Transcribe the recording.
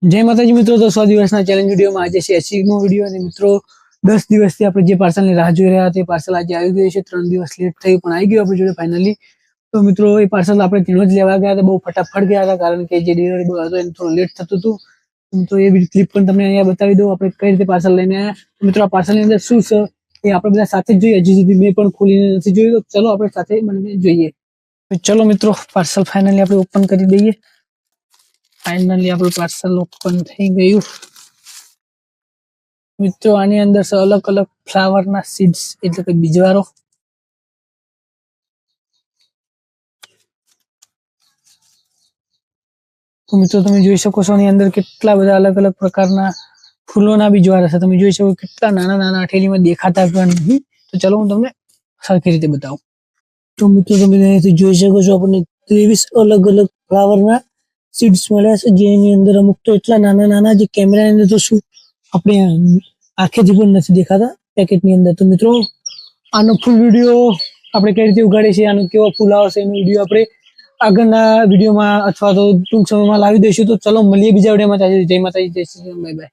जय माताजी मित्रों। तो 100 દિવસના ચેલેન્જ વિડીયોમાં આજે છે એચીનો વિડીયો અને મિત્રો 10 દિવસથી આપણે જે પાર્સલની રાહ જોઈ રહ્યા હતા એ પાર્સલ આજે આવી ગયું છે। 3 દિવસ લેટ થયું પણ આવી ગયું આપણી જોડે ફાઇનલી। તો મિત્રો એ પાર્સલ આપણે તેનો જ લેવા ગયા હતા, બહુ ફટાફટ ગયા હતા કારણ કે જે ડિલિવરી બોય હતો એને થોડું લેટ થતું હતું। તો એ ક્લિપ પણ તમને અહીંયા બતાવી દઉં આપણે કઈ રીતે પાર્સલ લઈને આવ્યા। મિત્રો આ પાર્સલની અંદર શું છે એ આપણે બધા સાથે જ જોઈએ। હજી સુધી મેં પણ ખોલીને નથી જોયું, તો ચલો આપણે સાથે મળીને જોઈએ। તો ચલો મિત્રો પાર્સલ ફાઇનલી આપણે ઓપન કરી દઈએ। फाइनली આપણું પાર્સલ ઓપન થઈ ગયું મિત્રો। આની અંદર છે અલગ અલગ ફ્લાવરના સીડ્સ એટલે કે બીજવારો। તો મિત્રો તમે જોઈ શકો છો આની અંદર કેટલા બધા અલગ અલગ પ્રકારના ફૂલોના બીજવારા છે। તમે જોઈ શકો કેટલા નાના નાના અઠેલીમાં દેખાતા પણ નહીં। તો ચલો હું તમને સરખી રીતે બતાવું। તો મિત્રો તમે અહીંથી જોઈ શકો છો આપણને 23 અલગ અલગ ફ્લાવરના सीड्स મળ્યા છે, જેની અંદર અમુક તો એટલા નાના નાના જે કેમેરાની અંદર તો શું આપણે આંખેથી પણ નથી દેખાતા પેકેટની અંદર। તો મિત્રો આનો ફૂલ વિડીયો આપણે કઈ રીતે ઉગાડીએ છીએ, આનો કેવો ફૂલ આવશે એનો વિડીયો આપણે આગળના વિડીયોમાં અથવા તો ટૂંક સમયમાં લાવી દઈશું। તો ચલો મળીએ બીજા વિડીયોમાં। જય માતાજી, જય શ્રી રામ, બાય બાય।